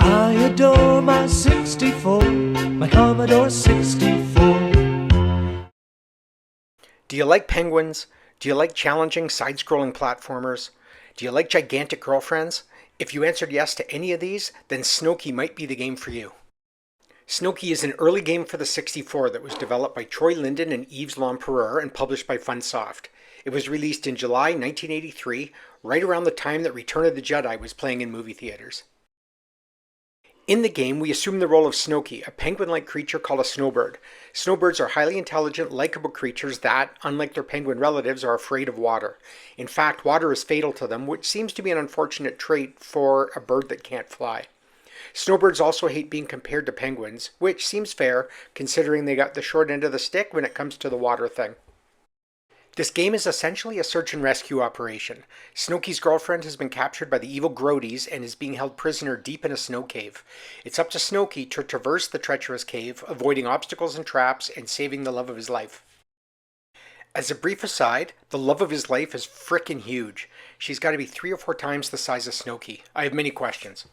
I adore my 64, my Commodore 64. Do you like penguins? Do you like challenging side-scrolling platformers? Do you like gigantic girlfriends? If you answered yes to any of these, then Snokie might be the game for you. Snokie is an early game for the 64 that was developed by Troy Linden and Yves Lempereur and published by Funsoft. It was released in July 1983, right around the time that Return of the Jedi was playing in movie theaters. In the game, we assume the role of Snokie, a penguin-like creature called a snowbird. Snowbirds are highly intelligent, likable creatures that, unlike their penguin relatives, are afraid of water. In fact, water is fatal to them, which seems to be an unfortunate trait for a bird that can't fly. Snowbirds also hate being compared to penguins, which seems fair considering they got the short end of the stick when it comes to the water thing. This game is essentially a search and rescue operation. Snokie's girlfriend has been captured by the evil Grodies and is being held prisoner deep in a snow cave. It's up to Snokie to traverse the treacherous cave, avoiding obstacles and traps, and saving the love of his life. As a brief aside, the love of his life is frickin' huge. She's got to be 3 or 4 times the size of Snokie. I have many questions.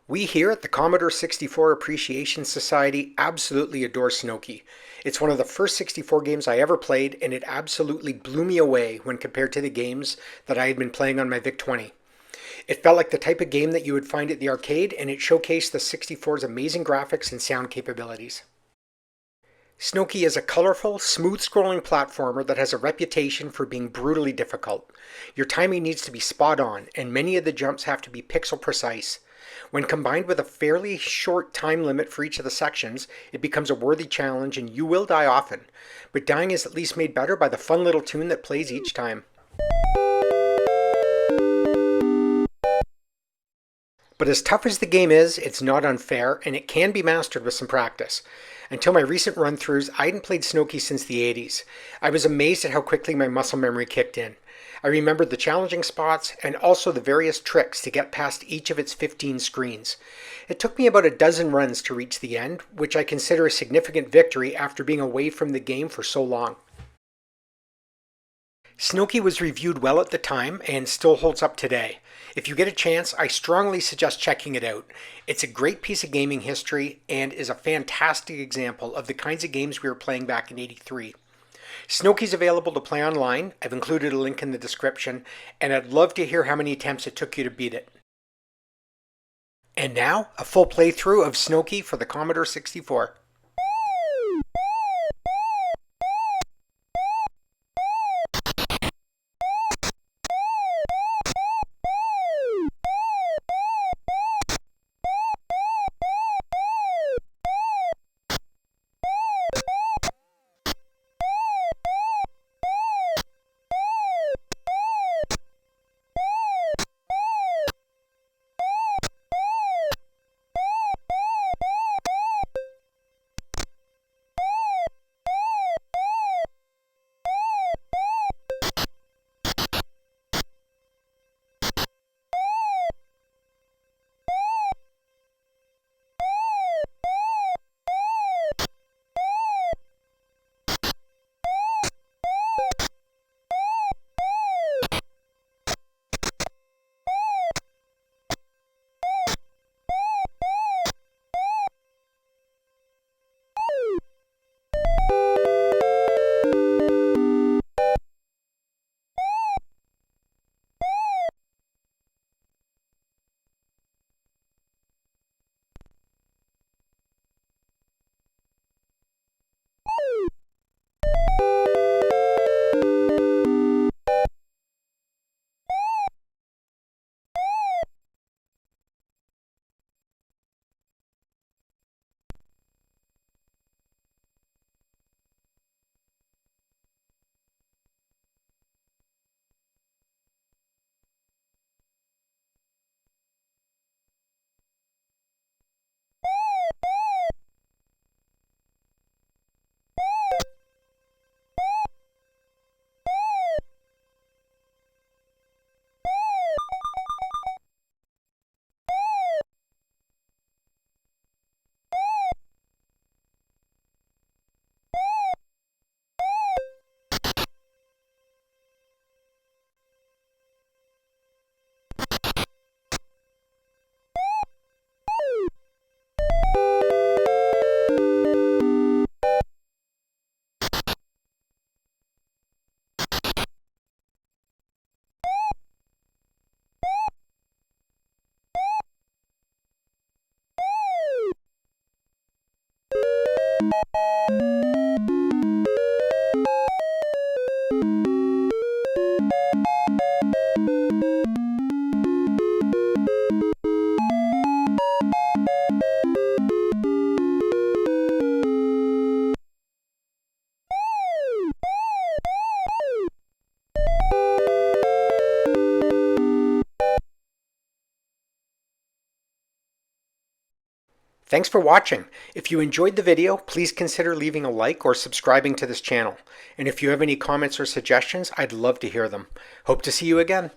We here at the Commodore 64 Appreciation Society absolutely adore Snokie. It's one of the first 64 games I ever played, and it absolutely blew me away when compared to the games that I had been playing on my VIC-20. It felt like the type of game that you would find at the arcade, and it showcased the 64's amazing graphics and sound capabilities. Snokie is a colorful, smooth-scrolling platformer that has a reputation for being brutally difficult. Your timing needs to be spot on, and many of the jumps have to be pixel precise. When combined with a fairly short time limit for each of the sections, it becomes a worthy challenge and you will die often. But dying is at least made better by the fun little tune that plays each time. But as tough as the game is, it's not unfair, and it can be mastered with some practice. Until my recent run-throughs, I hadn't played Snokie since the 80s. I was amazed at how quickly my muscle memory kicked in. I remembered the challenging spots and also the various tricks to get past each of its 15 screens. It took me about a dozen runs to reach the end, which I consider a significant victory after being away from the game for so long. Snokie was reviewed well at the time and still holds up today. If you get a chance, I strongly suggest checking it out. It's a great piece of gaming history and is a fantastic example of the kinds of games we were playing back in '83. Snokie's available to play online. I've included a link in the description, and I'd love to hear how many attempts it took you to beat it. And now, a full playthrough of Snokie for the Commodore 64. Thanks for watching. If you enjoyed the video, please consider leaving a like or subscribing to this channel. And if you have any comments or suggestions, I'd love to hear them. Hope to see you again.